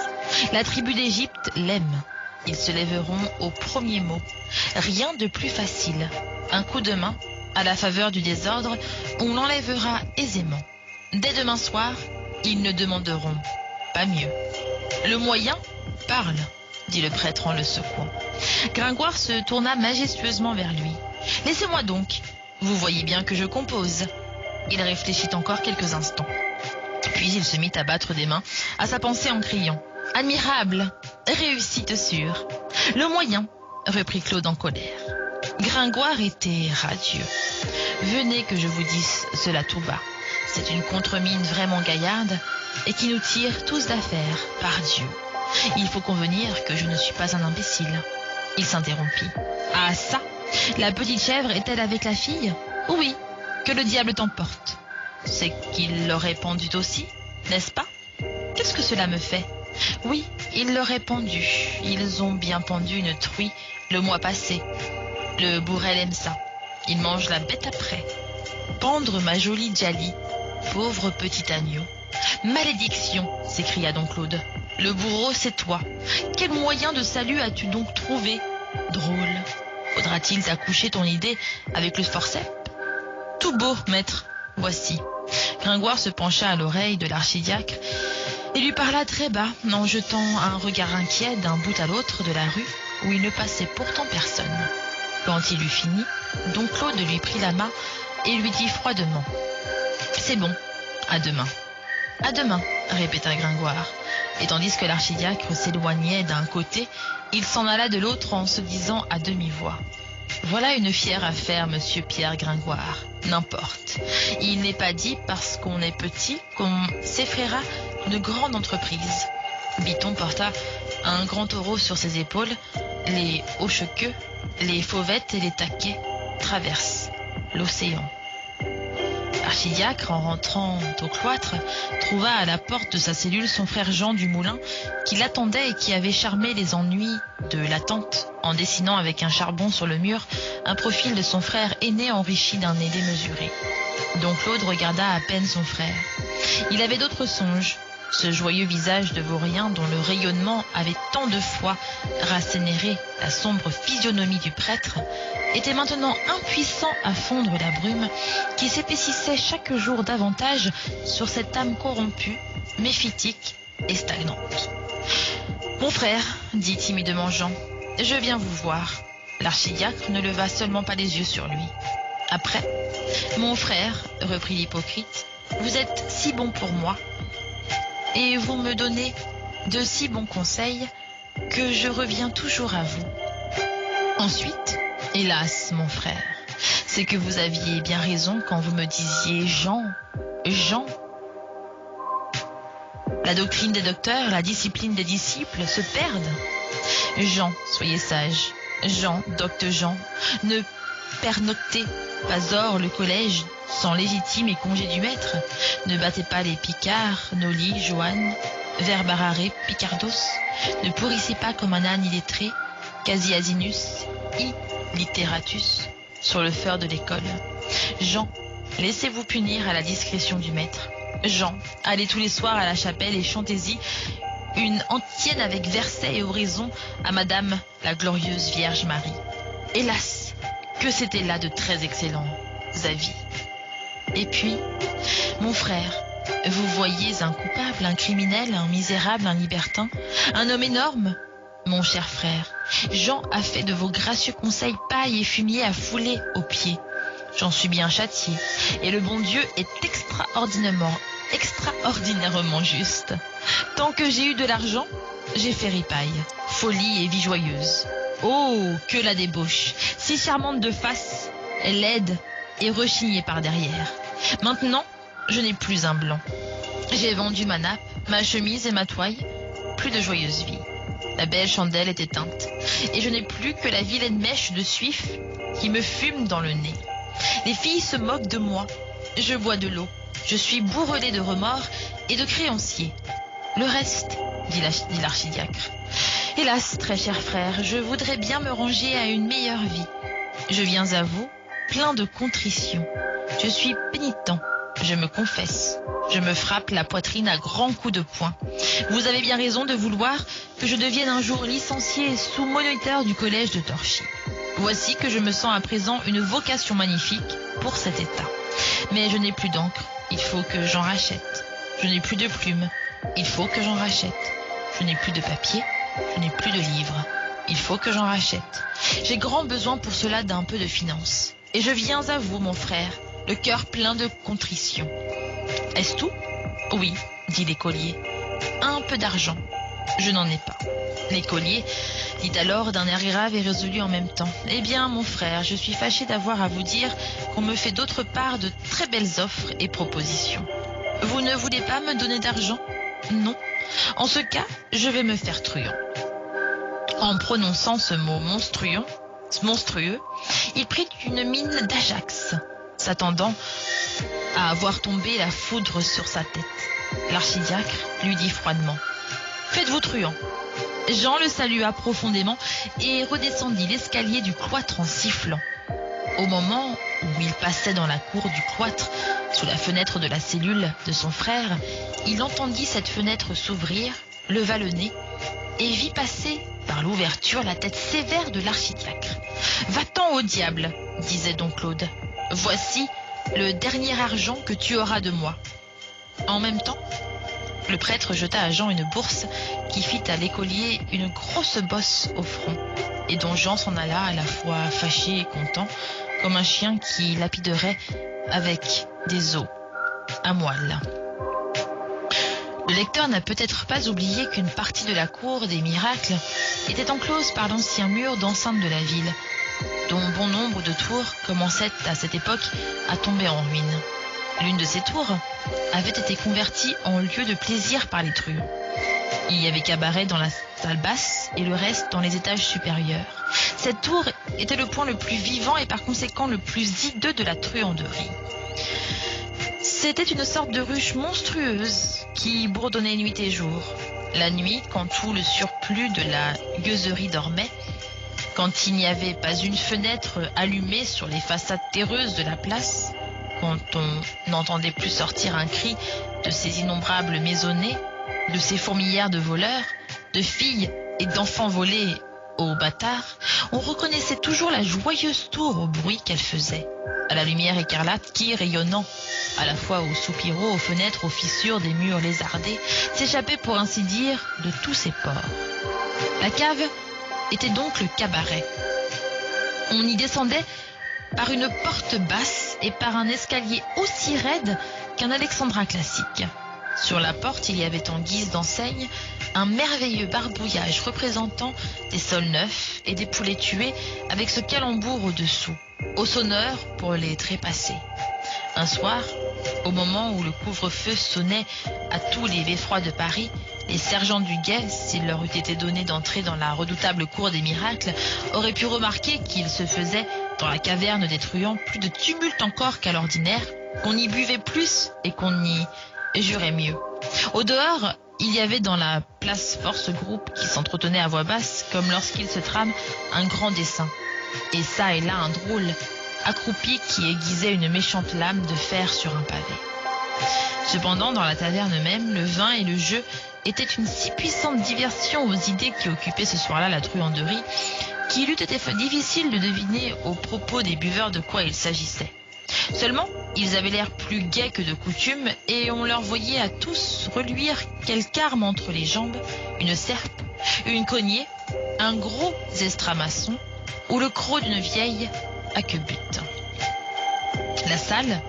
La tribu d'Égypte l'aime. Ils se lèveront au premier mot. Rien de plus facile. Un coup de main, à la faveur du désordre, on l'enlèvera aisément. Dès demain soir, ils ne demanderont pas mieux. Le moyen parle, dit le prêtre en le secouant. Gringoire se tourna majestueusement vers lui. Laissez-moi donc. Vous voyez bien que je compose. Il réfléchit encore quelques instants. Puis il se mit à battre des mains à sa pensée en criant. Admirable, réussite sûre. Le moyen, reprit Claude en colère. Gringoire était radieux. Venez que je vous dise cela tout bas. C'est une contre-mine vraiment gaillarde et qui nous tire tous d'affaire, par Dieu. Il faut convenir que je ne suis pas un imbécile. Il s'interrompit. Ah ça, la petite chèvre est-elle avec la fille? Oui, que le diable t'emporte. C'est qu'il l'aurait pendue aussi, n'est-ce pas? Qu'est-ce que cela me fait? Oui, il l'aurait pendue. Ils ont bien pendu une truie le mois passé. Le bourrel aime ça. Il mange la bête après. Pendre ma jolie Djali, pauvre petit agneau. Malédiction, s'écria don Claude. Le bourreau, c'est toi. Quel moyen de salut as-tu donc trouvé? Drôle. Faudra-t-il t'accoucher ton idée avec le forceps? Tout beau, maître. Voici. Gringoire se pencha à l'oreille de l'archidiacre et lui parla très bas, en jetant un regard inquiet d'un bout à l'autre de la rue où il ne passait pourtant personne. Quand il eut fini, don Claude lui prit la main et lui dit froidement « C'est bon, à demain. »« À demain, » répéta Gringoire. Et tandis que l'archidiacre s'éloignait d'un côté, il s'en alla de l'autre en se disant à demi-voix « Voilà une fière affaire, monsieur Pierre Gringoire. N'importe. Il n'est pas dit parce qu'on est petit qu'on s'effraiera d'une grande entreprise. » Biton porta un grand taureau sur ses épaules, les hochequeux, les fauvettes et les taquets traversent l'océan. L'archidiacre, en rentrant au cloître, trouva à la porte de sa cellule son frère Jean du Moulin, qui l'attendait et qui avait charmé les ennuis de l'attente en dessinant avec un charbon sur le mur un profil de son frère aîné enrichi d'un nez démesuré. Don Claude regarda à peine son frère. Il avait d'autres songes. Ce joyeux visage de vaurien dont le rayonnement avait tant de fois rassénéré la sombre physionomie du prêtre était maintenant impuissant à fondre la brume qui s'épaississait chaque jour davantage sur cette âme corrompue, méphitique et stagnante. « Mon frère, dit timidement Jean, je viens vous voir. » L'archidiacre ne leva seulement pas les yeux sur lui. Après, « Mon frère, reprit l'hypocrite, vous êtes si bon pour moi, et vous me donnez de si bons conseils que je reviens toujours à vous. Ensuite, hélas, mon frère, c'est que vous aviez bien raison quand vous me disiez Jean. La doctrine des docteurs, la discipline des disciples se perdent. Jean, soyez sage. Jean, docteur Jean, ne pernoctez pas hors le collège sans légitime et congé du maître. Ne battez pas les picards, Noli, Joanne, Verbarare, Picardos. Ne pourrissez pas comme un âne illettré, quasi asinus, illiteratus, sur le feur de l'école. Jean, laissez-vous punir à la discrétion du maître. Jean, allez tous les soirs à la chapelle et chantez-y une antienne avec verset et oraison à Madame la glorieuse Vierge Marie. Hélas, que c'était là de très excellents avis. Et puis, mon frère, vous voyez un coupable, un criminel, un misérable, un libertin, un homme énorme. Mon cher frère, Jean a fait de vos gracieux conseils paille et fumier à fouler aux pieds. J'en suis bien châtié, et le bon Dieu est extraordinairement juste. Tant que j'ai eu de l'argent, j'ai fait ripaille, folie et vie joyeuse. Oh, que la débauche, si charmante de face, laide et rechignée par derrière. Maintenant, je n'ai plus un blanc. J'ai vendu ma nappe, ma chemise et ma toile, plus de joyeuse vie. La belle chandelle est éteinte, et je n'ai plus que la vilaine mèche de suif qui me fume dans le nez. Les filles se moquent de moi, je bois de l'eau, je suis bourrelé de remords et de créanciers. Le reste, dit l'archidiacre. Hélas, très cher frère, je voudrais bien me ranger à une meilleure vie. Je viens à vous, plein de contrition. Je suis pénitent, je me confesse. Je me frappe la poitrine à grands coups de poing. Vous avez bien raison de vouloir que je devienne un jour licencié sous-moniteur du collège de Torchy. Voici que je me sens à présent une vocation magnifique pour cet état. Mais je n'ai plus d'encre, il faut que j'en rachète. Je n'ai plus de plumes, il faut que j'en rachète. Je n'ai plus de papier, je n'ai plus de livres, il faut que j'en rachète. J'ai grand besoin pour cela d'un peu de finance. Et je viens à vous, mon frère, le cœur plein de contrition. Est-ce tout ? Oui, dit l'écolier. Un peu d'argent. Je n'en ai pas. L'écolier dit alors d'un air grave et résolu en même temps. Eh bien, mon frère, je suis fâché d'avoir à vous dire qu'on me fait d'autre part de très belles offres et propositions. Vous ne voulez pas me donner d'argent ? Non. En ce cas, je vais me faire truand. En prononçant ce mot monstrueux, il prit une mine d'Ajax, s'attendant à voir tomber la foudre sur sa tête. L'archidiacre lui dit froidement « Faites-vous truand ». Jean le salua profondément et redescendit l'escalier du cloître en sifflant. Au moment où il passait dans la cour du cloître, sous la fenêtre de la cellule de son frère, il entendit cette fenêtre s'ouvrir, leva le nez et vit passer par l'ouverture la tête sévère de l'archidiacre. « Va-t'en au diable !» disait don Claude. « Voici le dernier argent que tu auras de moi. » En même temps, le prêtre jeta à Jean une bourse qui fit à l'écolier une grosse bosse au front, et dont Jean s'en alla à la fois fâché et content, comme un chien qui lapiderait avec des os à moelle. Le lecteur n'a peut-être pas oublié qu'une partie de la cour des miracles était enclose par l'ancien mur d'enceinte de la ville, dont bon nombre de tours commençaient à cette époque à tomber en ruine. L'une de ces tours avait été convertie en lieu de plaisir par les truands. Il y avait cabaret dans la salle basse et le reste dans les étages supérieurs. Cette tour était le point le plus vivant et par conséquent le plus hideux de la truanderie. C'était une sorte de ruche monstrueuse qui bourdonnait nuit et jour. La nuit, quand tout le surplus de la gueuserie dormait, quand il n'y avait pas une fenêtre allumée sur les façades terreuses de la place, quand on n'entendait plus sortir un cri de ces innombrables maisonnées, de ces fourmilières de voleurs, de filles et d'enfants volés aux bâtards, on reconnaissait toujours la joyeuse tour au bruit qu'elle faisait, à la lumière écarlate qui, rayonnant à la fois aux soupiraux, aux fenêtres, aux fissures des murs lézardés, s'échappait pour ainsi dire de tous ses pores. La cave était donc le cabaret. On y descendait par une porte basse et par un escalier aussi raide qu'un alexandrin classique. Sur la porte, il y avait en guise d'enseigne un merveilleux barbouillage représentant des sols neufs et des poulets tués avec ce calembour au-dessous, au sonneur pour les trépasser. Un soir, au moment où le couvre-feu sonnait à tous les beffrois de Paris, les sergents du guet, s'il leur eût été donné d'entrer dans la redoutable cour des miracles, auraient pu remarquer qu'il se faisait, dans la caverne des truands, plus de tumulte encore qu'à l'ordinaire, qu'on y buvait plus et qu'on y jurait mieux. Au dehors, il y avait dans la place force groupe qui s'entretenait à voix basse, comme lorsqu'il se trame un grand dessin. Et ça et là un drôle, accroupi qui aiguisait une méchante lame de fer sur un pavé. Cependant, dans la taverne même, le vin et le jeu étaient une si puissante diversion aux idées qui occupaient ce soir-là la truanderie, qu'il eût été difficile de deviner au propos des buveurs de quoi il s'agissait. Seulement, ils avaient l'air plus gais que de coutume, et on leur voyait à tous reluire quelque arme entre les jambes, une serpe, une cognée, un gros estramasson, ou le croc d'une vieille hacquebute. La salle,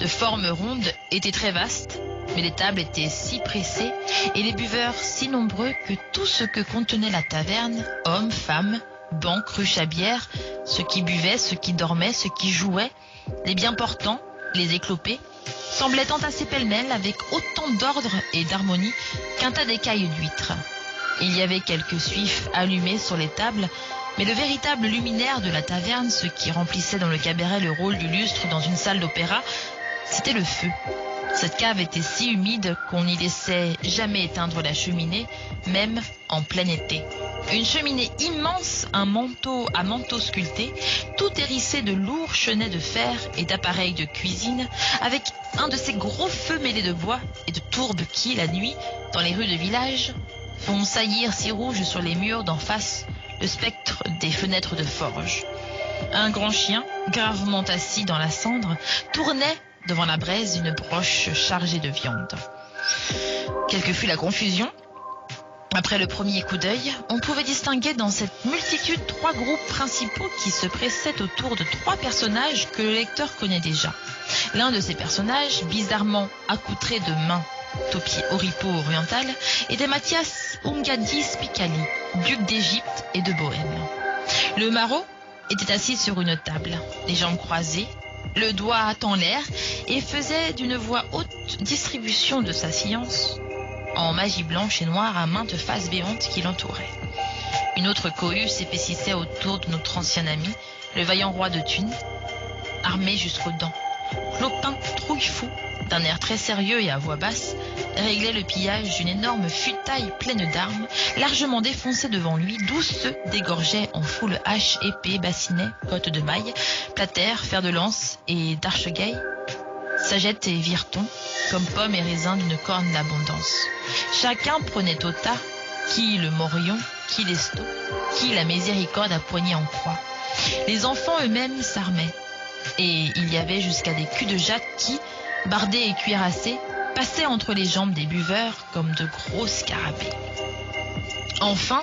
de forme ronde, était très vaste, mais les tables étaient si pressées et les buveurs si nombreux que tout ce que contenait la taverne, hommes, femmes, bancs, cruches à bière, ceux qui buvaient, ceux qui dormaient, ceux qui jouaient, les bien portants, les éclopés, semblaient entassés pêle-mêle avec autant d'ordre et d'harmonie qu'un tas d'écailles d'huîtres. Il y avait quelques suifs allumés sur les tables, mais le véritable luminaire de la taverne, ce qui remplissait dans le cabaret le rôle du lustre dans une salle d'opéra, c'était le feu. Cette cave était si humide qu'on n'y laissait jamais éteindre la cheminée, même en plein été. Une cheminée immense, un manteau à manteau sculpté, tout hérissé de lourds chenets de fer et d'appareils de cuisine, avec un de ces gros feux mêlés de bois et de tourbes qui, la nuit, dans les rues de village, font saillir si rouge sur les murs d'en face le spectre des fenêtres de forge. Un grand chien, gravement assis dans la cendre, tournait devant la braise une broche chargée de viande. Quelle que fût la confusion, après le premier coup d'œil, on pouvait distinguer dans cette multitude 3 groupes principaux qui se pressaient autour de 3 personnages que le lecteur connaît déjà. L'un de ces personnages, bizarrement accoutré de main oripeau oriental, était Mathias Ungadi Spicali, duc d'Égypte et de Bohême. Le maraud était assis sur une table, les jambes croisées, le doigt en l'air, et faisait d'une voix haute distribution de sa science en magie blanche et noire à maintes faces béantes qui l'entouraient. Une autre cohue s'épaississait autour de notre ancien ami, le vaillant roi de Thunes, armé jusqu'aux dents. Clopin Trouillefou, d'un air très sérieux et à voix basse, réglait le pillage d'une énorme futaille pleine d'armes, largement défoncée devant lui, d'où se dégorgeaient en foule haches, épées, bassinets, cottes de mailles, platers, fers de lance et d'archegailles, sagettes et viretons, comme pommes et raisins d'une corne d'abondance. Chacun prenait au tas, qui le morion, qui l'esto, qui la miséricorde à poignée en croix. Les enfants eux-mêmes s'armaient, et il y avait jusqu'à des culs de jatte qui, bardés et cuirassés, passaient entre les jambes des buveurs comme de gros scarabées. Enfin,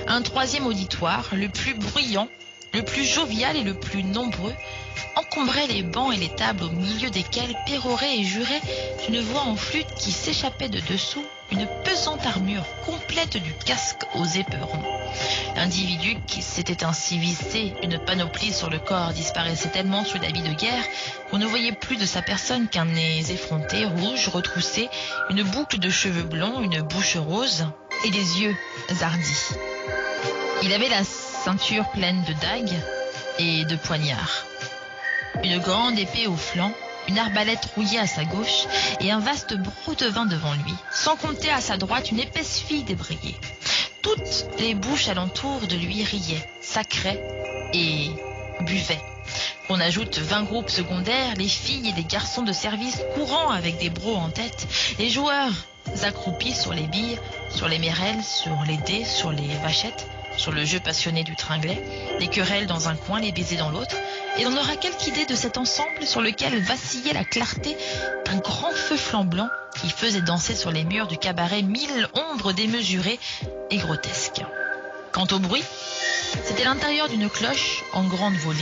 un troisième auditoire, le plus bruyant, le plus jovial et le plus nombreux, encombrait les bancs et les tables au milieu desquels pérorait et jurait d'une voix en flûte qui s'échappait de dessous une pesante armure complète du casque aux éperons. L'individu qui s'était ainsi vissé une panoplie sur le corps disparaissait tellement sous l'habit de guerre qu'on ne voyait plus de sa personne qu'un nez effronté, rouge, retroussé, une boucle de cheveux blonds, une bouche rose et des yeux hardis. Il avait la ceinture pleine de dagues et de poignards, une grande épée au flanc, une arbalète rouillée à sa gauche et un vaste broc de vin devant lui, sans compter à sa droite une épaisse fille débrayée. Toutes les bouches alentour de lui riaient, sacraient et buvaient. Qu'on ajoute 20 groupes secondaires, les filles et les garçons de service courant avec des brocs en tête, les joueurs accroupis sur les billes, sur les mérelles, sur les dés, sur les vachettes, sur le jeu passionné du tringlet, les querelles dans un coin, les baisers dans l'autre, et on aura quelque idée de cet ensemble sur lequel vacillait la clarté d'un grand feu flambant qui faisait danser sur les murs du cabaret 1000 ombres démesurées et grotesques. Quant au bruit, c'était l'intérieur d'une cloche en grande volée.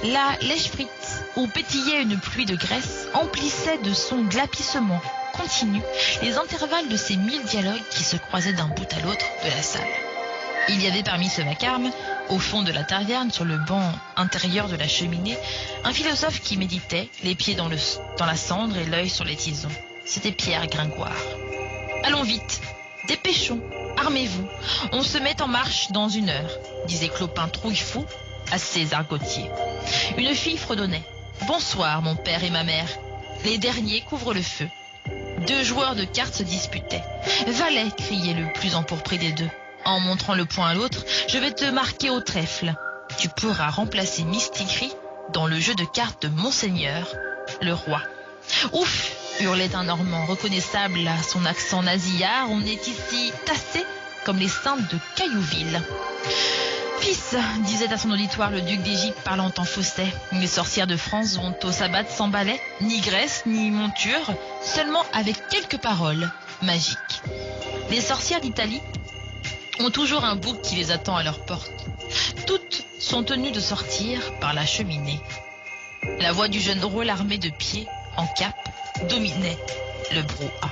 La lèche-frite, où pétillait une pluie de graisse, emplissait de son glapissement continu les intervalles de ces 1000 dialogues qui se croisaient d'un bout à l'autre de la salle. Il y avait parmi ce vacarme, au fond de la taverne, sur le banc intérieur de la cheminée, un philosophe qui méditait, les pieds dans la cendre et l'œil sur les tisons. C'était Pierre Gringoire. « Allons vite, dépêchons, armez-vous, on se met en marche dans 1 heure, disait Clopin Trouillefou à ses argotiers. Une fille fredonnait. « Bonsoir, mon père et ma mère. » Les derniers couvrent le feu. 2 joueurs de cartes se disputaient. « Valet !» criait le plus empourpré des 2. En montrant le poing à l'autre, je vais te marquer au trèfle. Tu pourras remplacer Mistigris dans le jeu de cartes de Monseigneur, le roi. Ouf, hurlait un Normand reconnaissable à son accent nasillard. On est ici tassés comme les saintes de Caillouville. Fils, disait à son auditoire le duc d'Égypte parlant en fausset, les sorcières de France vont au sabbat sans balai, ni graisse, ni monture, seulement avec quelques paroles magiques. Les sorcières d'Italie ont toujours un bouc qui les attend à leur porte. Toutes sont tenues de sortir par la cheminée. La voix du jeune drôle armé de pieds, en cape, dominait le brouhaha.